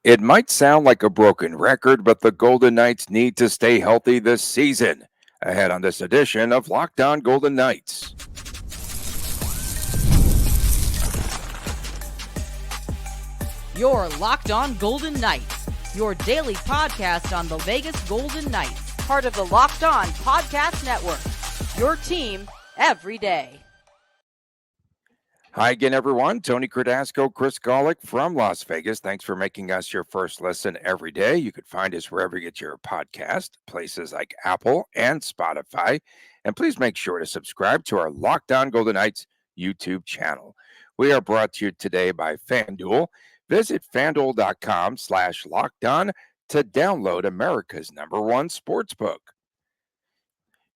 It might sound like a broken record, but the Golden Knights need to stay healthy this season. Ahead on this edition of Locked On Golden Knights. You're Locked On Golden Knights, your daily podcast on the Vegas Golden Knights, part of the Locked On Podcast Network, your team every day. Hi again, everyone. Tony Cardasco, Chris Golick from Las Vegas. Thanks for making us your first listen every day. You can find us wherever you get your podcast, places like Apple and Spotify. And please make sure to subscribe to our Locked On Golden Knights YouTube channel. We are brought to you today by FanDuel. Visit FanDuel.com/lockedon to download America's #1 sportsbook.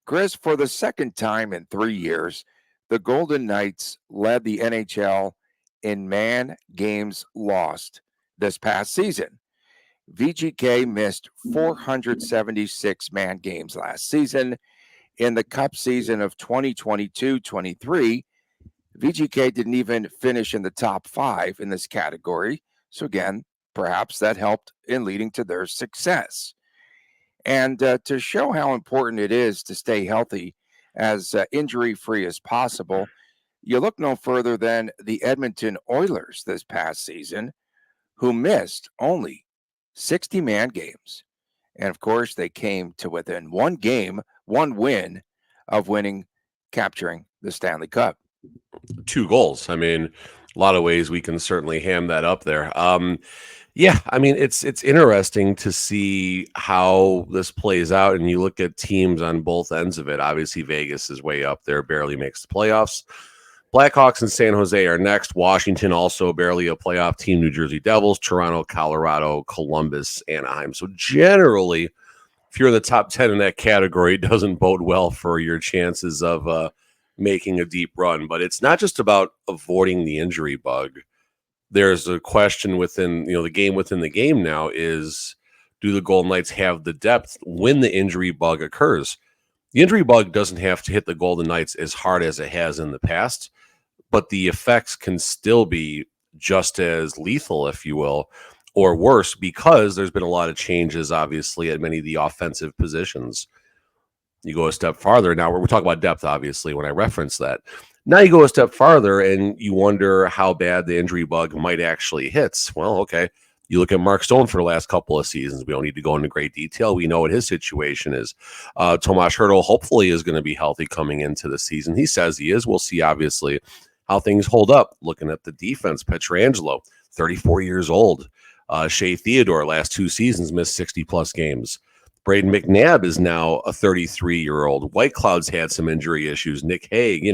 Chris, for the second time in 3 years, the Golden Knights led the NHL in man games lost this past season. VGK missed 476 man games last season. In the Cup season of 2022-23, VGK didn't even finish in the top 5 in this category. So again, perhaps that helped in leading to their success. And to show how important it is to stay healthy as injury-free as possible, you look no further than the Edmonton Oilers this past season, who missed only 60 man games. And of course, they came to within one game, one win of capturing the Stanley Cup. 2 goals. I mean, a lot of ways we can certainly ham that up there. Yeah, I mean, it's interesting to see how this plays out. And you look at teams on both ends of it. Obviously, Vegas is way up there, barely makes the playoffs. Blackhawks and San Jose are next. Washington also barely a playoff team. New Jersey Devils, Toronto, Colorado, Columbus, Anaheim. So generally, if you're in the top 10 in that category, it doesn't bode well for your chances of making a deep run. But it's not just about avoiding the injury bug. There's a question within the game now is, do the Golden Knights have the depth when the injury bug occurs? The injury bug doesn't have to hit the Golden Knights as hard as it has in the past, but the effects can still be just as lethal, if you will, or worse, because there's been a lot of changes, obviously, at many of the offensive positions. You go a step farther. Now, we're talking about depth, obviously, when I reference that. Now you go a step farther and you wonder how bad the injury bug might actually hit. Well, okay, you look at Mark Stone for the last couple of seasons. We don't need to go into great detail. We know what his situation is. Tomas Hertl hopefully is going to be healthy coming into the season. He says he is. We'll see, obviously, how things hold up. Looking at the defense, Pietrangelo, 34 years old. Shea Theodore, last 2 seasons, missed 60-plus games. Braden McNabb is now a 33-year-old. White Cloud's had some injury issues. Nick Hague,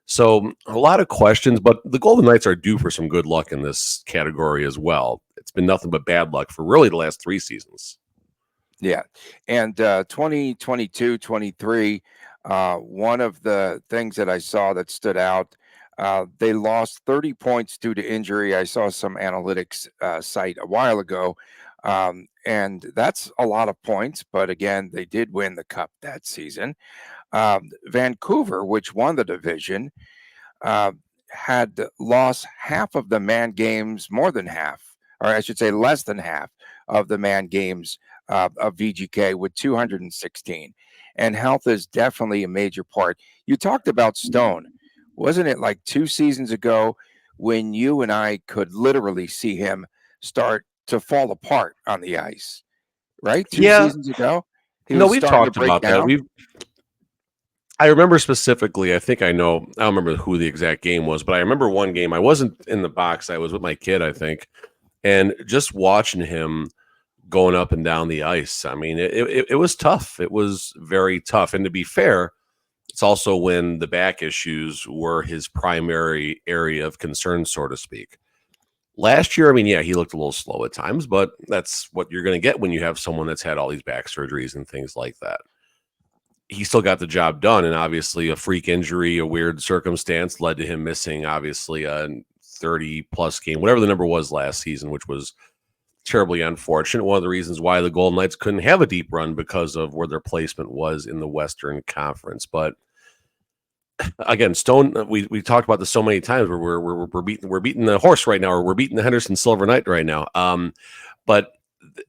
So a lot of questions, but the Golden Knights are due for some good luck in this category as well. It's been nothing but bad luck for really the last 3 seasons. Yeah. And 2022-23, one of the things that I saw that stood out, they lost 30 points due to injury. I saw some analytics site a while ago. And that's a lot of points, but again, they did win the Cup that season. Vancouver, which won the division, had lost half of the man games, more than half, or I should say less than half of the man games of VGK with 216. And health is definitely a major part. You talked about Stone. Wasn't it like 2 seasons ago when you and I could literally see him start to fall apart on the ice, right? 2 seasons ago. We've talked about that. I remember specifically, I don't remember who the exact game was, but I remember one game. I wasn't in the box. I was with my kid, I think. And just watching him going up and down the ice, I mean, it was tough. It was very tough. And to be fair, it's also when the back issues were his primary area of concern, so to speak. Last year, I mean, yeah, he looked a little slow at times, but that's what you're going to get when you have someone that's had all these back surgeries and things like that. He still got the job done, and obviously a freak injury, a weird circumstance led to him missing, obviously, a 30-plus game, whatever the number was last season, which was terribly unfortunate. One of the reasons why the Golden Knights couldn't have a deep run because of where their placement was in the Western Conference. But again, Stone, we talked about this so many times where we're beating the horse right now, or we're beating the Henderson Silver Knight right now. but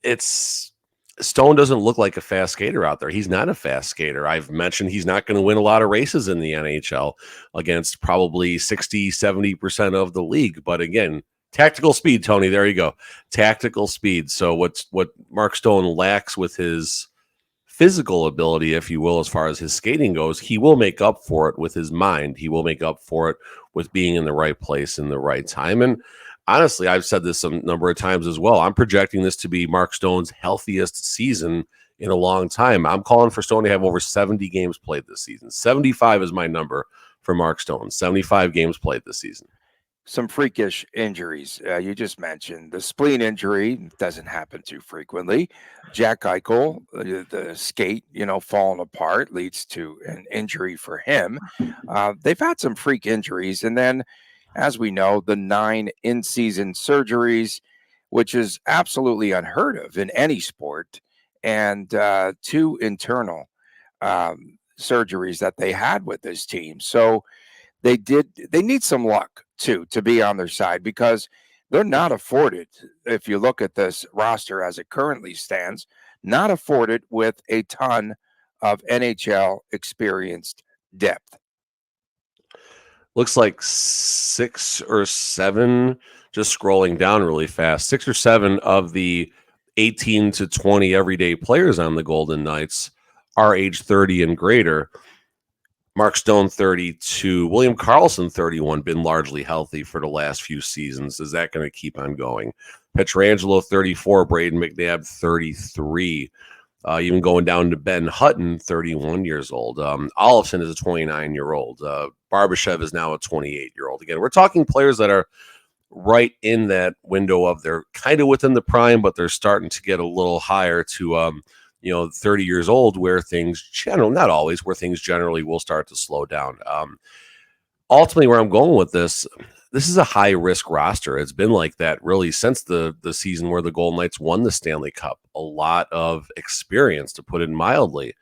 it's Stone doesn't look like a fast skater out there. He's not a fast skater. I've mentioned he's not going to win a lot of races in the NHL against probably 60, 70% of the league. But again, tactical speed, Tony, there you go. Tactical speed. So what Mark Stone lacks with his physical ability, if you will, as far as his skating goes, he will make up for it with his mind. He will make up for it with being in the right place in the right time. And honestly, I've said this a number of times as well. I'm projecting this to be Mark Stone's healthiest season in a long time. I'm calling for Stone to have over 70 games played this season. 75 is my number for Mark Stone. 75 games played this season. Some freakish injuries. You just mentioned the spleen injury doesn't happen too frequently. Jack Eichel, the skate, falling apart leads to an injury for him. They've had some freak injuries. And then, as we know, the 9 in-season surgeries, which is absolutely unheard of in any sport, and 2 internal surgeries that they had with this team. So they need some luck too to be on their side, because they're not afforded, if you look at this roster as it currently stands, not afforded with a ton of NHL experienced depth. Looks like 6 or 7, just scrolling down really fast, 6 or 7 of the 18 to 20 everyday players on the Golden Knights are age 30 and greater. Mark Stone, 32. William Karlsson, 31, been largely healthy for the last few seasons. Is that going to keep on going? Pietrangelo, 34. Braden McNabb, 33. Even going down to Ben Hutton, 31 years old. Olofsson is a 29-year-old. Barbashev is now a 28-year-old. Again, we're talking players that are right in that window of they're kind of within the prime, but they're starting to get a little higher to 30 years old, where things not always, where things generally will start to slow down. Ultimately, where I'm going with this is a high risk roster. It's been like that really since the season where the Golden Knights won the Stanley Cup. A lot of experience, to put it mildly.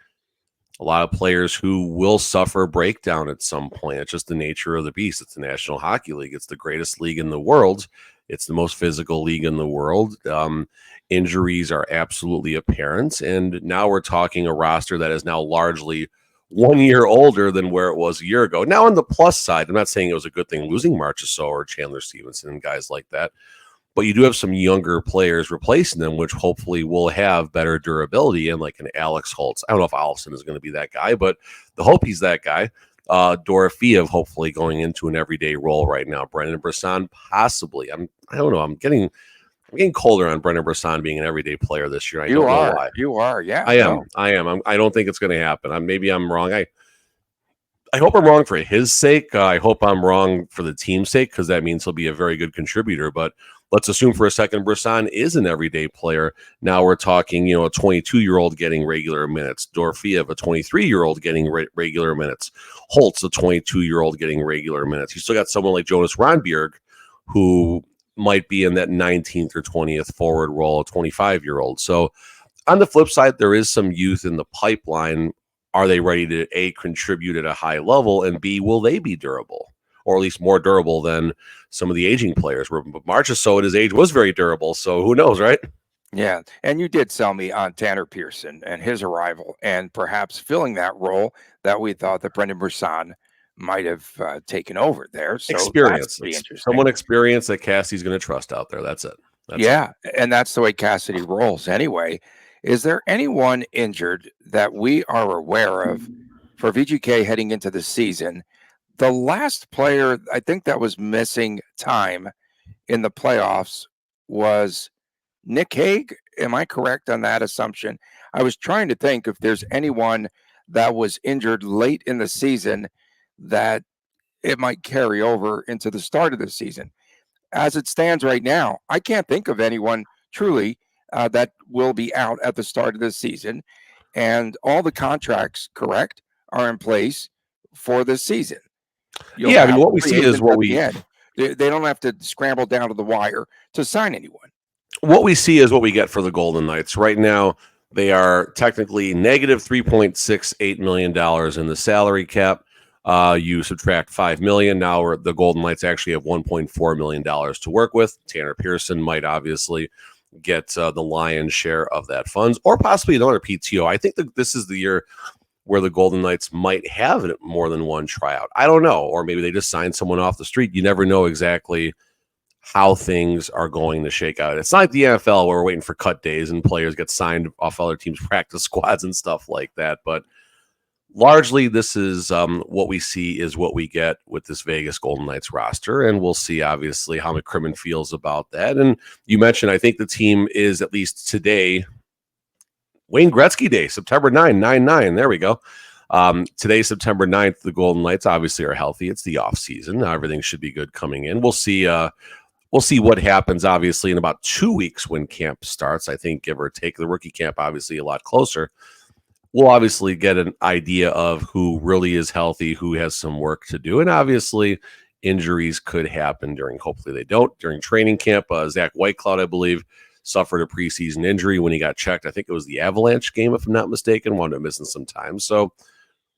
A lot of players who will suffer breakdown at some point. It's just the nature of the beast. It's the National Hockey League. It's the greatest league in the world. It's the most physical league in the world. Injuries are absolutely apparent. And now we're talking a roster that is now largely 1 year older than where it was a year ago. Now, on the plus side, I'm not saying it was a good thing losing Marchessault or Chandler Stevenson and guys like that, but you do have some younger players replacing them, which hopefully will have better durability, and like an Alex Holtz. I don't know if Olofsson is going to be that guy, but the hope he's that guy. Dorofeev hopefully going into an everyday role right now. Brendan Brisson possibly. I don't know. I'm getting colder on Brendan Brisson being an everyday player this year. I don't know why. You are. Yeah, I am. I don't think it's going to happen. Maybe I'm wrong. I hope I'm wrong for his sake. I hope I'm wrong for the team's sake, because that means he'll be a very good contributor. But let's assume for a second Brisson is an everyday player. Now we're talking, a 22-year-old getting regular minutes. Dorofeev, a 23-year-old getting regular minutes. Holtz, a 22-year-old getting regular minutes. You still got someone like Jonas Rondbjerg, who might be in that 19th or 20th forward role, a 25-year-old. So on the flip side, there is some youth in the pipeline. Are they ready to, A, contribute at a high level, and B, will they be durable, or at least more durable than some of the aging players? Marchessault at his age was very durable, so who knows, right? Yeah, and you did sell me on Tanner Pearson and his arrival, and perhaps filling that role that we thought that Brendan Brisson might have taken over there. So experience. interesting. Someone experienced that Cassidy's going to trust out there. That's it. And that's the way Cassidy rolls anyway. Is there anyone injured that we are aware of for VGK heading into the season? The last player I think that was missing time in the playoffs was Nick Hague. Am I correct on that assumption? I was trying to think if there's anyone that was injured late in the season that it might carry over into the start of the season. As it stands right now, I can't think of anyone truly that will be out at the start of the season. And all the contracts, correct, are in place for this season. What we see is what we... They don't have to scramble down to the wire to sign anyone. What we see is what we get for the Golden Knights. Right now, they are technically negative $3.68 million in the salary cap. You subtract $5 million. Now the Golden Knights actually have $1.4 million to work with. Tanner Pearson might obviously get the lion's share of that funds, or possibly another PTO. I think that this is the year where the Golden Knights might have more than one tryout. I don't know, or maybe they just signed someone off the street. You never know exactly how things are going to shake out. It's not like the NFL where we're waiting for cut days and players get signed off other teams' practice squads and stuff like that. But largely, this is what we see is what we get with this Vegas Golden Knights roster, and we'll see, obviously, how McCrimmon feels about that. And you mentioned, I think the team is, at least today, Wayne Gretzky Day, September 9, 9-9. There we go. Today, September 9th, the Golden Knights obviously are healthy. It's the off season. Everything should be good coming in. We'll see what happens, obviously, in about 2 weeks when camp starts. I think, give or take, the rookie camp, obviously, a lot closer. We'll obviously get an idea of who really is healthy, who has some work to do. And obviously, injuries could happen hopefully they don't, during training camp. Zach Whitecloud, I believe, suffered a preseason injury when he got checked. I think it was the Avalanche game, if I'm not mistaken, wound up missing some time. So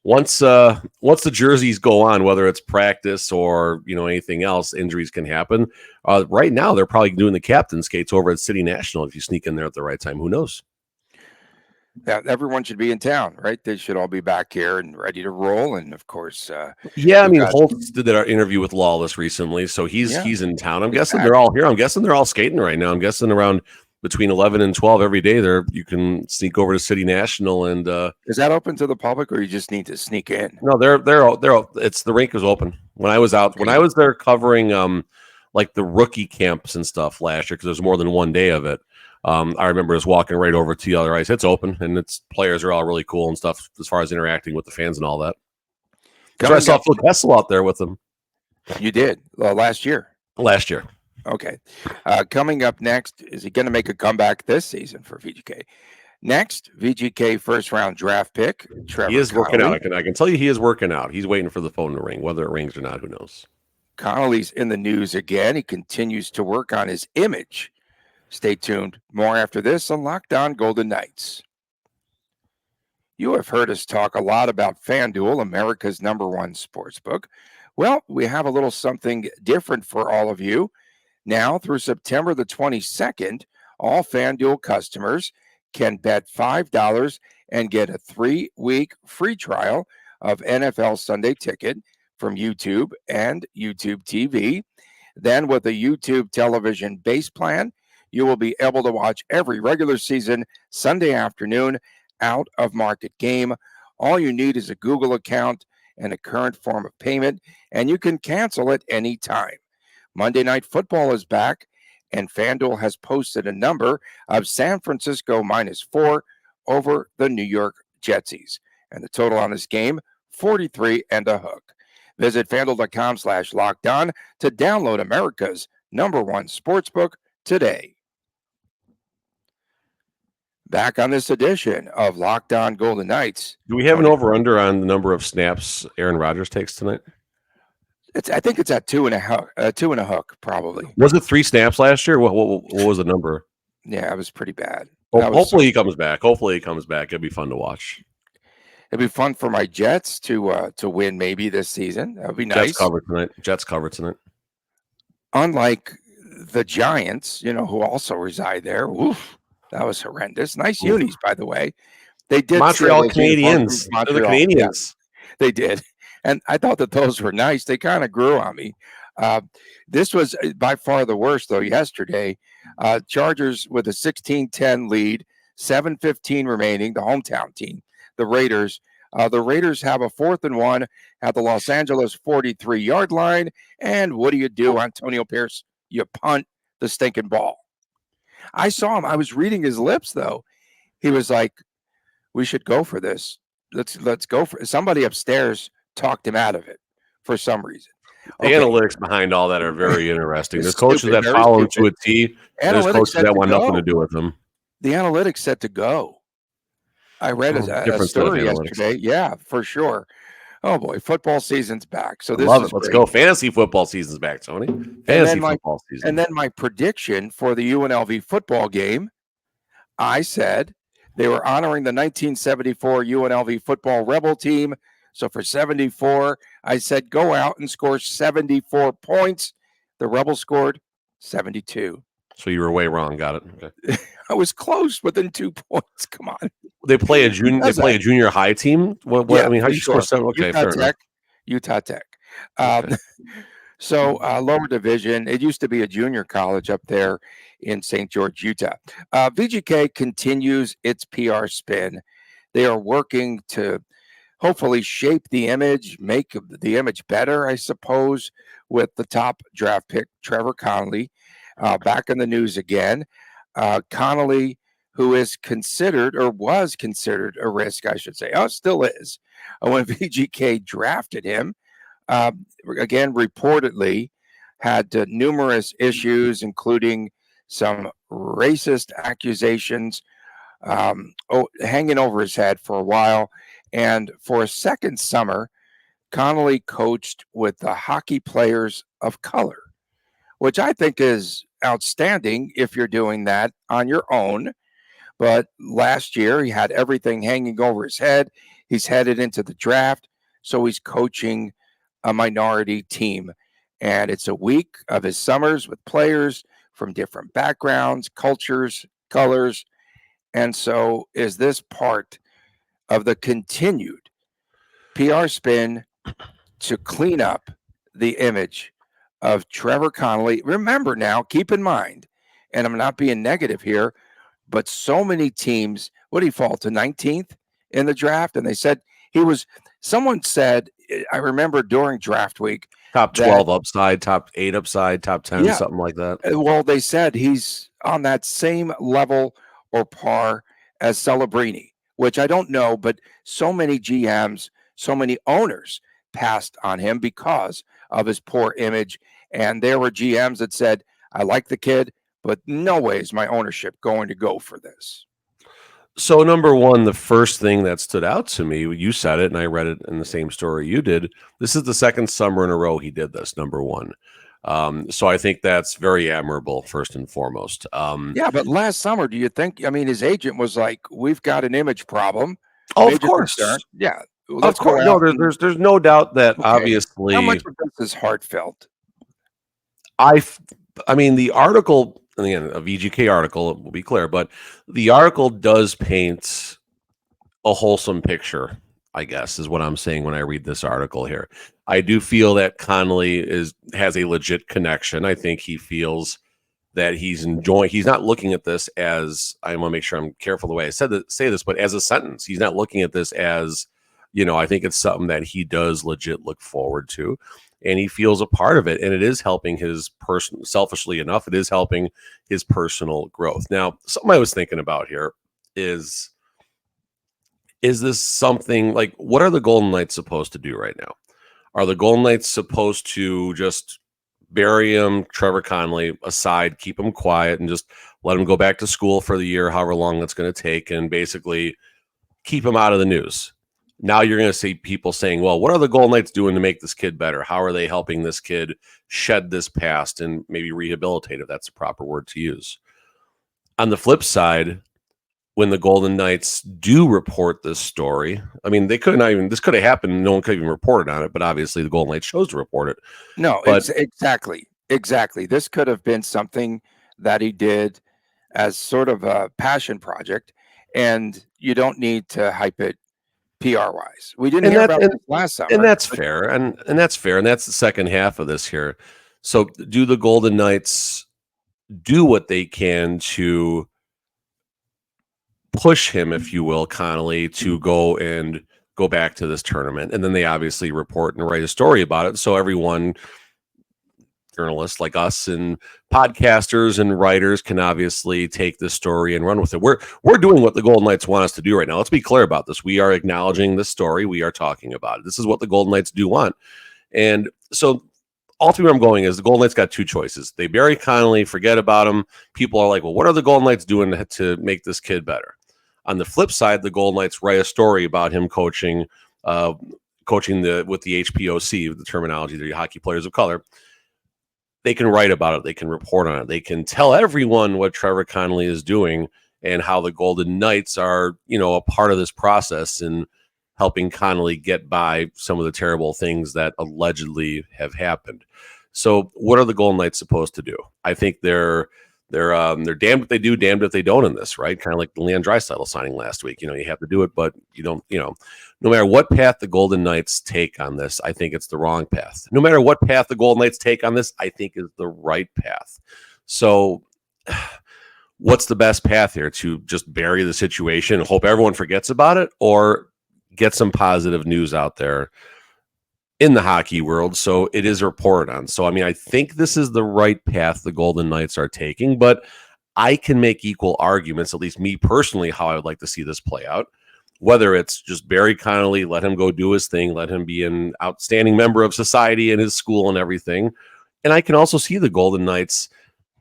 once the jerseys go on, whether it's practice or anything else, injuries can happen. Right now, they're probably doing the captain skates over at City National. If you sneak in there at the right time, who knows? Yeah, everyone should be in town, right? They should all be back here and ready to roll. And of course, Holtz did that interview with Lawless recently, so he's in town. I'm guessing they're all here. I'm guessing they're all skating right now. I'm guessing around between 11 and 12 every day. You can sneak over to City National and. Is that open to the public, or you just need to sneak in? No, it's the rink is open. When I was out, when I was there covering like the rookie camps and stuff last year, because there's more than one day of it. I remember just walking right over to the other ice. It's open, and players are all really cool and stuff as far as interacting with the fans and all that. I saw Phil Kessel out there with them. You did last year. Last year. Okay. Coming up next, is he going to make a comeback this season for VGK? Next, VGK first-round draft pick, Trevor He is working Connelly. out. I can tell you he is working out. He's waiting for the phone to ring. Whether it rings or not, who knows? Connelly's in the news again. He continues to work on his image. Stay tuned. More after this on Locked On Golden Knights. You have heard us talk a lot about FanDuel, America's #1 sportsbook. Well, we have a little something different for all of you. Now, through September the 22nd, all FanDuel customers can bet $5 and get a 3-week free trial of NFL Sunday Ticket from YouTube and YouTube TV. Then, with a YouTube television base plan, you will be able to watch every regular season Sunday afternoon out of market game. All you need is a Google account and a current form of payment, and you can cancel at any time. Monday Night Football is back, and FanDuel has posted a number of San Francisco -4 over the New York Jetsies. And the total on this game, 43 and a hook. Visit FanDuel.com/lockedon to download America's #1 sportsbook today. Back on this edition of Locked On Golden Knights. Do we have an over-under on the number of snaps Aaron Rodgers takes tonight? I think it's at 2 and a hook, probably. Was it 3 snaps last year? What was the number? Yeah, it was pretty bad. Hopefully he comes back. It'd be fun to watch. It'd be fun for my Jets to win maybe this season. That would be nice. Jets covered tonight. Unlike the Giants, who also reside there. Oof, that was horrendous. Nice unis, by the way. They did Montreal Canadiens. They're the Canadiens. Yeah, they did. And I thought that those were nice. They kind of grew on me. This was by far the worst, though, yesterday. Chargers with a 16-10 lead, 7:15 remaining, the hometown team, the Raiders. The Raiders have a 4th and 1 at the Los Angeles 43-yard line. And what do, Antonio Pierce? You punt the stinking ball. I saw him. I was reading his lips, though. He was like, we should go for this. Let's go for it. Somebody upstairs talked him out of it for some reason. The analytics behind all that are very interesting. There's coaches that follow him to a T, and there's coaches that want nothing to do with him. The analytics said to go. I read a story yesterday. Yeah, for sure. Oh, boy. Football season's back. So this is Let's go. Fantasy football season's back, Tony. Fantasy football season. And then my prediction for the UNLV football game, I said they were honoring the 1974 UNLV football Rebel team. So for 74, I said go out and score 74 points. The Rebels scored 72. So you were way wrong. Got it. Okay. I was close, within 2 points. Come on. They play a junior. They Does play that? a junior high team. What? Yeah, I mean, how for do you score sure. 7? Okay, Utah fair enough. Tech. Utah Tech. Um, Okay. so lower division. It used to be a junior college up there in St. George, Utah. VGK continues its PR spin. They are working to hopefully shape the image, make the image better, I suppose, with the top draft pick, Trevor Connelly, back in the news again. Connelly, who is considered or was considered a risk, I should say, still is, when VGK drafted him. Again, reportedly had numerous issues, including some racist accusations hanging over his head for a while. And for a second summer, Connolly coached with the hockey players of color, which I think is outstanding if you're doing that on your own. But last year, he had everything hanging over his head. He's headed into the draft, so he's coaching a minority team. And it's a week of his summers with players from different backgrounds, cultures, colors. And so, is this part of the continued PR spin to clean up the image of Trevor Connelly? Remember now, keep in mind, and I'm not being negative here, but so many teams, what did he fall to 19th in the draft? And they said someone said, I remember during draft week, Top that 12 upside, top 8 upside, top 10, yeah, something like that. well, they said he's on that same level or par as Celebrini, which I don't know, but so many GMs, so many owners passed on him because of his poor image. And there were GMs that said, I like the kid, but no way is my ownership going to go for this. So number one, the first thing that stood out to me, you said it, and I read it in the same story you did. This is the second summer in a row he did this. Number one, so I think that's very admirable. First and foremost, Yeah, but last summer, do you think? I mean, his agent was like, "We've got an image problem." oh, of Major concern. course, Yeah, of let's go course. No, out. there's no doubt that Okay, how much obviously, of this is heartfelt? I, f- I mean, the article, and again, a VGK article, it will be clear, but the article does paint a wholesome picture, I guess, is what I'm saying when I read this article here. I do feel that Connolly has a legit connection. I think he feels that he's not looking at this as, I want to make sure I'm careful the way I say this, but as a sentence. He's not looking at this as, I think it's something that he does legit look forward to, and he feels a part of it, and it is helping his person. Selfishly enough, it is helping his personal growth. Now, something I was thinking about here is this something like, what are the Golden Knights supposed to do right now? Are the Golden Knights supposed to just bury him, Trevor Connelly, aside, keep him quiet, and just let him go back to school for the year, however long that's going to take, and basically keep him out of the news? Now you're going to see people saying, well, what are the Golden Knights doing to make this kid better? How are they helping this kid shed this past and maybe rehabilitate, if that's the proper word to use? On the flip side, when the Golden Knights do report this story, I mean, this could have happened. No one could even report on it, but obviously the Golden Knights chose to report it. No, But exactly. This could have been something that he did as sort of a passion project, and you don't need to hype it PR wise. We didn't hear about this last summer, and that's fair, and that's fair, and that's the second half of this here. So, do the Golden Knights do what they can to push him, if you will, Connolly, to go back to this tournament? And then they obviously report and write a story about it, so everyone, journalists like us and podcasters and writers, can obviously take this story and run with it. We're doing what the Golden Knights want us to do right now. Let's be clear about this. We are acknowledging this story. We are talking about it. This is what the Golden Knights do want. And so ultimately where I'm going is the Golden Knights got two choices. They bury Connolly, forget about him. People are like, well, what are the Golden Knights doing to make this kid better? On the flip side, the Golden Knights write a story about him coaching with the HPOC, the terminology, the hockey players of color. They can write about it. They can report on it. They can tell everyone what Trevor Connelly is doing and how the Golden Knights are, a part of this process in helping Connelly get by some of the terrible things that allegedly have happened. So what are the Golden Knights supposed to do? I think they're they're damned if they do, damned if they don't in this, right? Kind of like the Leon Draisaitl signing last week. You have to do it, but you don't. No matter what path the Golden Knights take on this, I think it's the wrong path. No matter what path the Golden Knights take on this, I think is the right path. So, what's the best path here? To just bury the situation and hope everyone forgets about it, or get some positive news out there in the hockey world so it is reported on? So, I think this is the right path the Golden Knights are taking, but I can make equal arguments, at least me personally, how I would like to see this play out. Whether it's just Barry Connelly, let him go do his thing, let him be an outstanding member of society in his school and everything. And I can also see the Golden Knights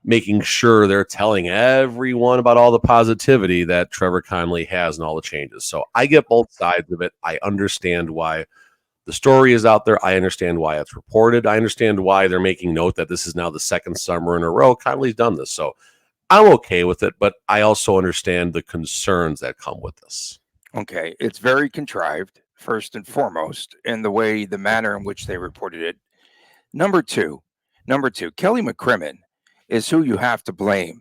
making sure they're telling everyone about all the positivity that Trevor Connelly has and all the changes. So I get both sides of it. I understand why the story is out there. I understand why it's reported. I understand why they're making note that this is now the second summer in a row Connelly's done this. So I'm okay with it, but I also understand the concerns that come with this. Okay, it's very contrived, first and foremost, in the manner in which they reported it. Number two, Kelly McCrimmon is who you have to blame.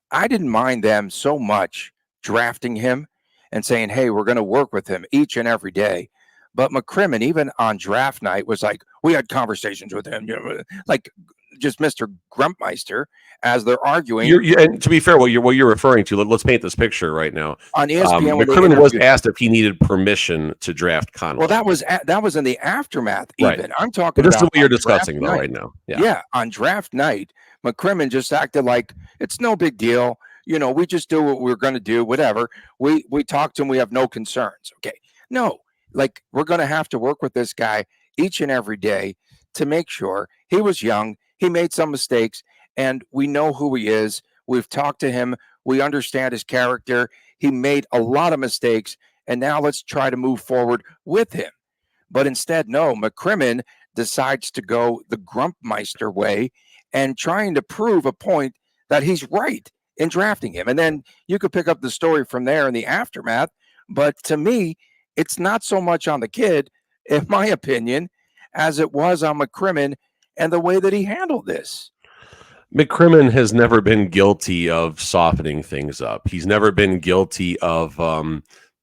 I didn't mind them so much drafting him and saying, hey, we're going to work with him each and every day. But McCrimmon, even on draft night, was like, we had conversations with him, like just Mr. Grumpmeister, as they're arguing. And to be fair, what you're referring to, let's paint this picture right now. On ESPN, McCrimmon was asked if he needed permission to draft Connelly. Well, that was in the aftermath. Even right. I'm talking but this about is what you're discussing though right now. Yeah, on draft night, McCrimmon just acted like it's no big deal. We just do what we're going to do. Whatever. We talk to him. We have no concerns. Okay. No, like we're going to have to work with this guy each and every day to make sure. He was young. He made some mistakes, and we know who he is. We've talked to him. We understand his character. He made a lot of mistakes, and now let's try to move forward with him. But instead, no, McCrimmon decides to go the Grumpmeister way and trying to prove a point that he's right in drafting him. And then you could pick up the story from there in the aftermath. But to me, it's not so much on the kid, in my opinion, as it was on McCrimmon and the way that he handled this. McCrimmon has never been guilty of softening things up. He's never been guilty of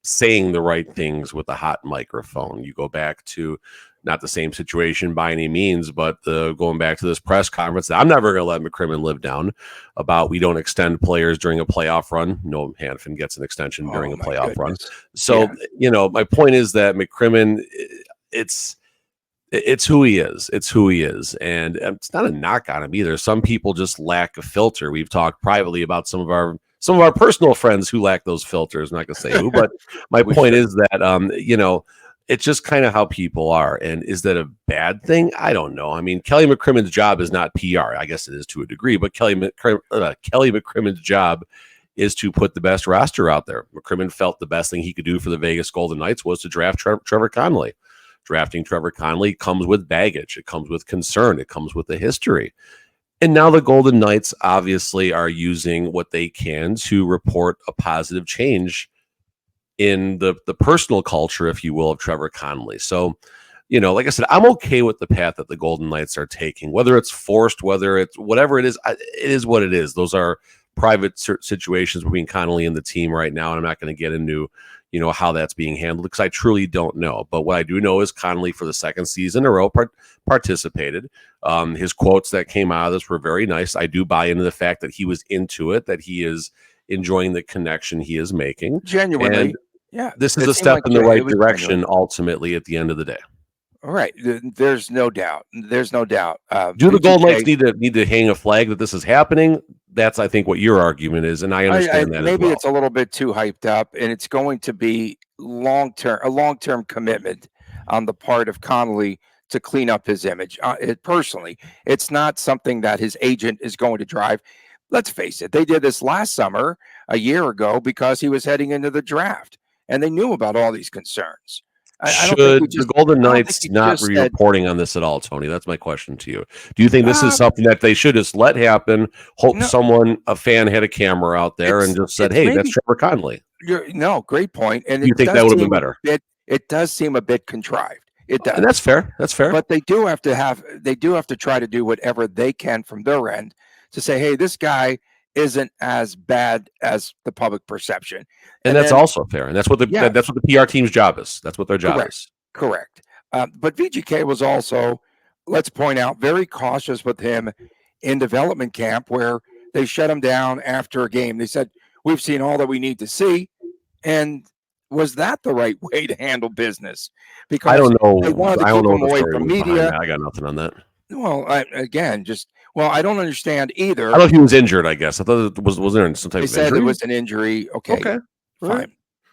saying the right things with a hot microphone. You go back to not the same situation by any means, but going back to this press conference that I'm never going to let McCrimmon live down about we don't extend players during a playoff run. No, Hanfin gets an extension during a playoff run. So, my point is that McCrimmon, it's who he is. It's who he is. And it's not a knock on him either. Some people just lack a filter. We've talked privately about some of our personal friends who lack those filters. I'm not going to say who, but my point is that, it's just kind of how people are. And is that a bad thing? I don't know. Kelly McCrimmon's job is not PR. I guess it is to a degree, but Kelly McCrimmon's job is to put the best roster out there. McCrimmon felt the best thing he could do for the Vegas Golden Knights was to draft Trevor Connelly. Drafting Trevor Connelly comes with baggage. It comes with concern. It comes with a history. And now the Golden Knights obviously are using what they can to report a positive change in the personal culture, if you will, of Trevor Connelly. So, like I said, I'm okay with the path that the Golden Knights are taking, whether it's forced, whether it's whatever it is what it is. Those are private situations between Connelly and the team right now. And I'm not going to get into how that's being handled because I truly don't know. But what I do know is Connelly, for the second season in a row, participated. His quotes that came out of this were very nice. I do buy into the fact that he was into it, that he is enjoying the connection he is making. Genuinely. And this is a step in the right direction, ultimately, at the end of the day. All right. There's no doubt. There's no doubt. Do the Golden Knights need to hang a flag that this is happening? That's, I think, what your argument is, and I understand that. Maybe it's a little bit too hyped up, and it's going to be a long-term commitment on the part of Connelly to clean up his image. Personally, it's not something that his agent is going to drive. Let's face it, they did this last summer, a year ago, because he was heading into the draft, and they knew about all these concerns. Should the Golden Knights not be reporting on this at all, Tony? That's my question to you. Do you think this is something that they should just let happen? Hope a fan had a camera out there and just said, "Hey, that's Trevor Connelly." Great point. And you think that would have been better? It does seem a bit contrived. It does. And that's fair. That's fair. But they do have to try to do whatever they can from their end to say, "Hey, this guy isn't as bad as the public perception. And that's then, also fair. And that's what the PR team's job is. That's what their job correct, is. correct. But VGK was also, let's point out, very cautious with him in development camp, where they shut him down after a game. They said, "We've seen all that we need to see," and was that the right way to handle business? Because I don't know. they wanted to I don't keep know him what the away story from was behind media. that. I got nothing on that. Well, I don't understand either. I thought he was injured, I guess. I thought it was there some type They of said injury? it was an injury. Okay. All Fine. right.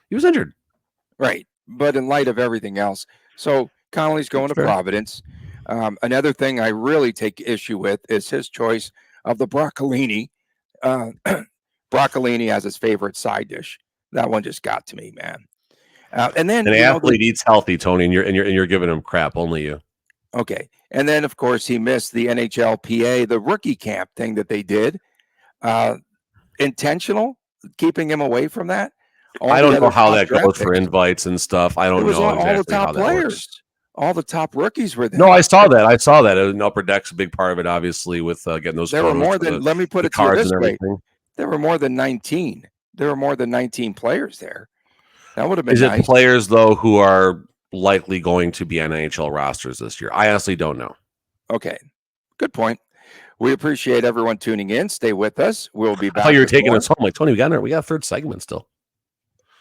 He was injured. Right. But in light of everything else, so Connelly's going to Fair. Providence. Another thing I really take issue with is his choice of the broccolini. Broccolini as his favorite side dish. That one just got to me, man. And then An athlete eats healthy, Tony, and you're giving him crap. Only you. Okay. And then, of course, he missed the NHLPA, the rookie camp thing that they did. Intentional, keeping him away from that. I don't know how that goes for invites and stuff. I don't know exactly all the top how that players. works. All the top rookies were there. No, I saw that. And Upper Deck's a big part of it, obviously, with getting those. There were more than. Let me put it to you this way: there were more than 19. There were more than 19 players there. That would have been. Is nice. it players though who are likely going to be on NHL rosters this year? I honestly don't know. Okay, good point. We appreciate everyone tuning in. Stay with us. We'll be back. I thought you were taking us home. Like, Tony, we got a third segment still.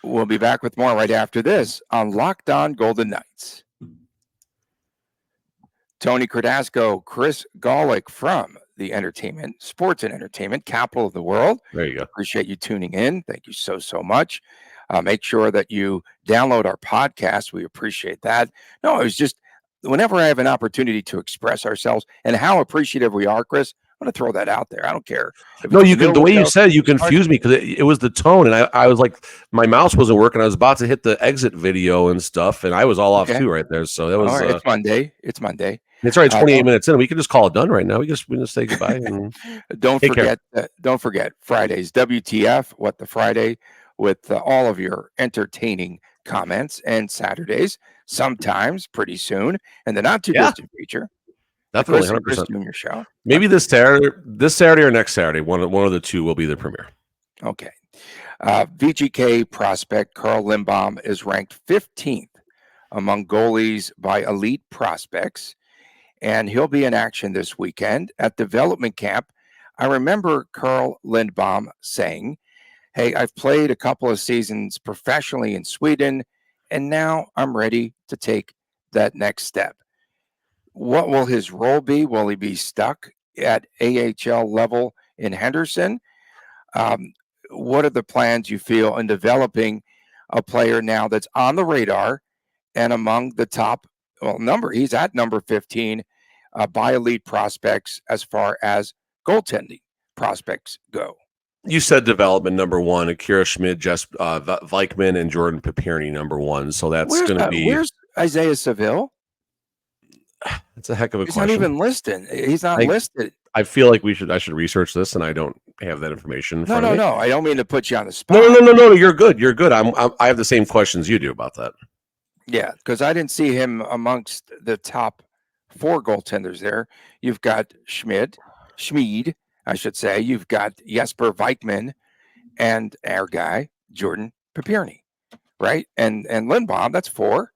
We'll be back with more right after this on Locked On Golden Knights. Tony Cardasco, Chris Golick from the sports and entertainment capital of the world. There you go. Appreciate you tuning in. Thank you so much. Make sure that you download our podcast. We appreciate that. No, it was just whenever I have an opportunity to express ourselves and how appreciative we are, Chris, I'm going to throw that out there. I don't care. No, you can. The way you said it, you confused me because it was the tone, and I was like, my mouse wasn't working. I was about to hit the exit video and stuff, and I was all off too right there. So that was. All right, it's Monday. It's Monday. It's already 28 minutes in. We can just call it done right now. We just say goodbye. And don't forget Fridays. WTF? What the Friday with all of your entertaining comments, and Saturdays sometimes pretty soon, and the not too distant future. Definitely 100%. Junior show. Maybe this Saturday or next Saturday. One of the two will be the premiere. Okay. VGK prospect Carl Lindbom is ranked 15th among goalies by elite prospects, and he'll be in action this weekend at development camp. I remember Carl Lindbom saying, "Hey, I've played a couple of seasons professionally in Sweden, and now I'm ready to take that next step." What will his role be? Will he be stuck at AHL level in Henderson? What are the plans you feel in developing a player now that's on the radar and among the top he's at number 15 by elite prospects as far as goaltending prospects go? You said development number one, Akira Schmid, Jess Vikman, and Jordan Papirny number one. So that's going to be. Where's Isaiah Seville? It's a heck of a question. He's not even listed. He's not listed. I feel like I should research this, and I don't have that information. No. I don't mean to put you on the spot. No. You're good. You're good. I have the same questions you do about that. Yeah, because I didn't see him amongst the top 4 goaltenders there. You've got Schmid, I should say. You've got Jesper Vikman and our guy, Jordan Papirny, right? And Lindbom, that's 4.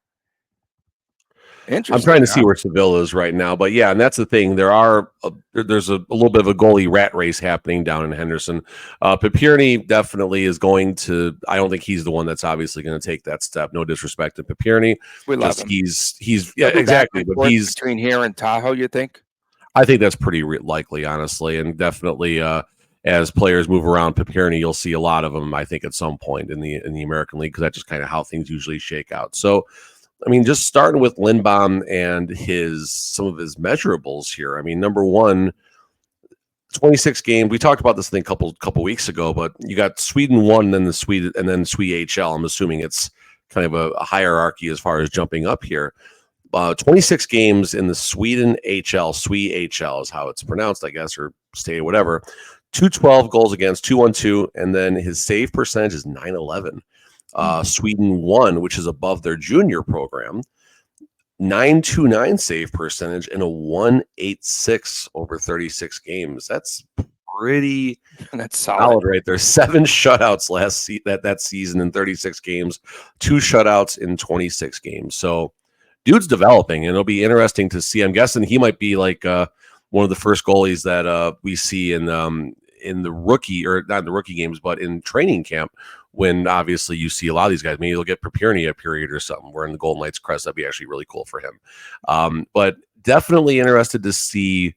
Interesting. I'm trying to see where Seville is right now, but yeah, and that's the thing. There's a little bit of a goalie rat race happening down in Henderson. Papirny definitely is going to. I don't think he's the one that's obviously going to take that step. No disrespect to Papirny. We love him. He's exactly, but he's between here and Tahoe. You think? I think that's pretty likely, honestly, and definitely as players move around Papirny, you'll see a lot of them. I think at some point in the American League, because that's just kind of how things usually shake out. So. I mean, just starting with Lindbom and some of his measurables here. I mean, number one, 26 games. We talked about this thing a couple weeks ago, but you got Sweden 1, then the Sweden, and then SWEHL. I'm assuming it's kind of a hierarchy as far as jumping up here. 26 games in the Sweden HL, SWEHL is how it's pronounced, I guess, or stated, whatever. 212 goals against, 212, and then his save percentage is 911. Sweden 1, which is above their junior program, 929 save percentage and a 186 over 36 games. That's pretty That's solid. solid right there. 7 shutouts that season in 36 games, 2 shutouts in 26 games. So dude's developing, and it'll be interesting to see. I'm guessing he might be like one of the first goalies that we see in the rookie, or not in the rookie games, but in training camp, when obviously you see a lot of these guys. Maybe they'll get Prepirnia period or something. We're in the Golden Knights crest. That'd be actually really cool for him. But definitely interested to see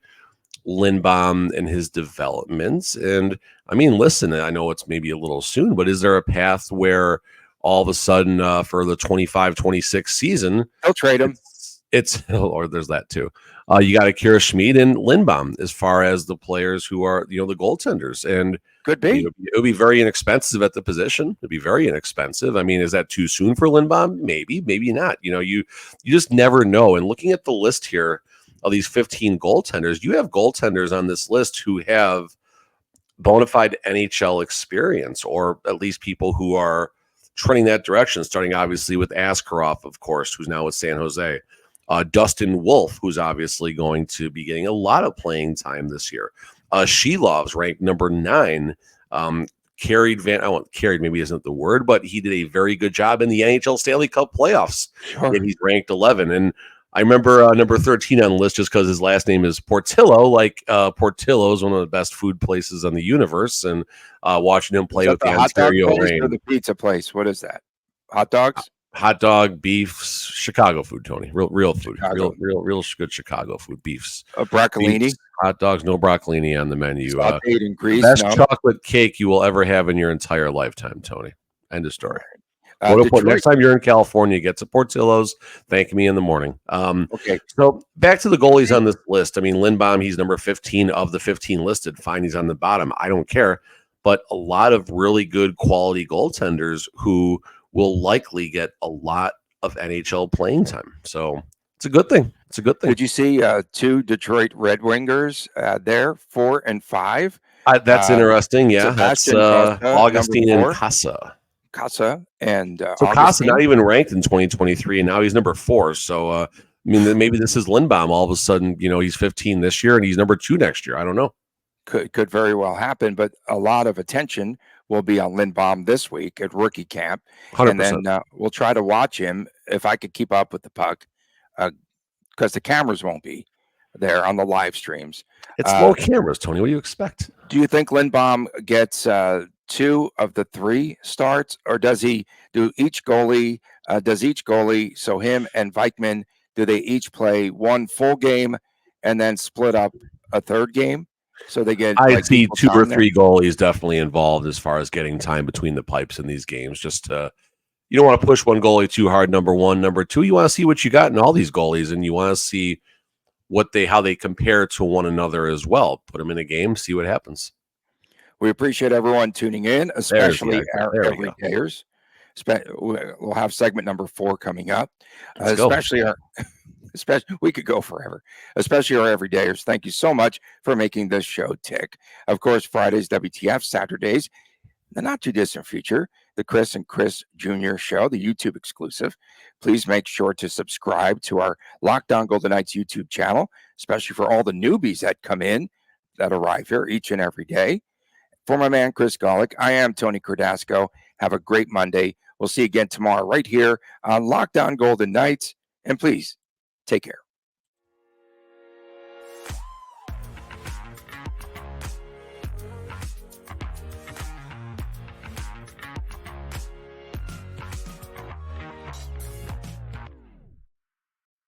Lindbom and his developments. And I mean, listen, I know it's maybe a little soon, but is there a path where all of a sudden for the 25-26 season, they'll trade him? It's or there's that too. You got Akira Schmid and Lindbom as far as the players who are, the goaltenders. And could be. It would be very inexpensive at the position. It'd be very inexpensive. I mean, is that too soon for Lindbom? Maybe, maybe not. You just never know. And looking at the list here of these 15 goaltenders, you have goaltenders on this list who have bona fide NHL experience, or at least people who are trending that direction, starting obviously with Askarov, of course, who's now with San Jose. Dustin Wolf, who's obviously going to be getting a lot of playing time this year. Shilov's ranked number 9. Carried maybe isn't the word, but he did a very good job in the NHL Stanley Cup playoffs. Sure. And he's ranked 11. And I remember number 13 on the list just because his last name is Portillo. Like Portillo is one of the best food places on the universe, and watching him play with the Ontario Reign. Or the pizza place. What is that? Hot dogs? Hot dog, beefs, Chicago food, Tony. Real food. Chicago. Real good Chicago food. Beefs. Broccolini? Beefs, hot dogs, no broccolini on the menu. Sauteed in grease, best no. chocolate cake you will ever have in your entire lifetime, Tony. End of story. Detroit. Next time you're in California, get to Portillo's. Thank me in the morning. Okay. So back to the goalies on this list. I mean, Lindbom, he's number 15 of the 15 listed. Fine, he's on the bottom. I don't care. But a lot of really good quality goaltenders who will likely get a lot of NHL playing time. So it's a good thing. It's a good thing. Did you see 2 Detroit Red Wingers there, 4 and 5? That's interesting. Yeah, Sebastian that's Costa, Augustine number 4. and Casa. And so Casa not even ranked in 2023, and now he's number 4. So I mean, maybe this is Lindbom all of a sudden. He's 15 this year, and he's number 2 next year. I don't know. Could very well happen, but a lot of attention will be on Lindbom this week at rookie camp. 100%. And then we'll try to watch him if I could keep up with the puck, because the cameras won't be there on the live streams. It's low cameras, Tony. What do you expect? Do you think Lindbom gets 2 of the 3 starts, or does each goalie, so him and Vikman, do they each play 1 full game and then split up a 3rd game? So they get. I see 2 or 3 goalies definitely involved as far as getting time between the pipes in these games. Just you don't want to push one goalie too hard. Number 1, number 2, you want to see what you got in all these goalies, and you want to see how they compare to one another as well. Put them in a game, see what happens. We appreciate everyone tuning in, especially our everydayers. We'll have segment number 4 coming up. Especially we could go forever, especially our everydayers. Thank you so much for making this show tick. Of course, Fridays, WTF, Saturdays, the not too distant future, the Chris and Chris Jr. show, the YouTube exclusive. Please make sure to subscribe to our Locked On Golden Knights YouTube channel, especially for all the newbies that come in, that arrive here each and every day. For my man, Chris Golick, I am Tony Cardasco. Have a great Monday. We'll see you again tomorrow right here on Locked On Golden Knights. And please, take care.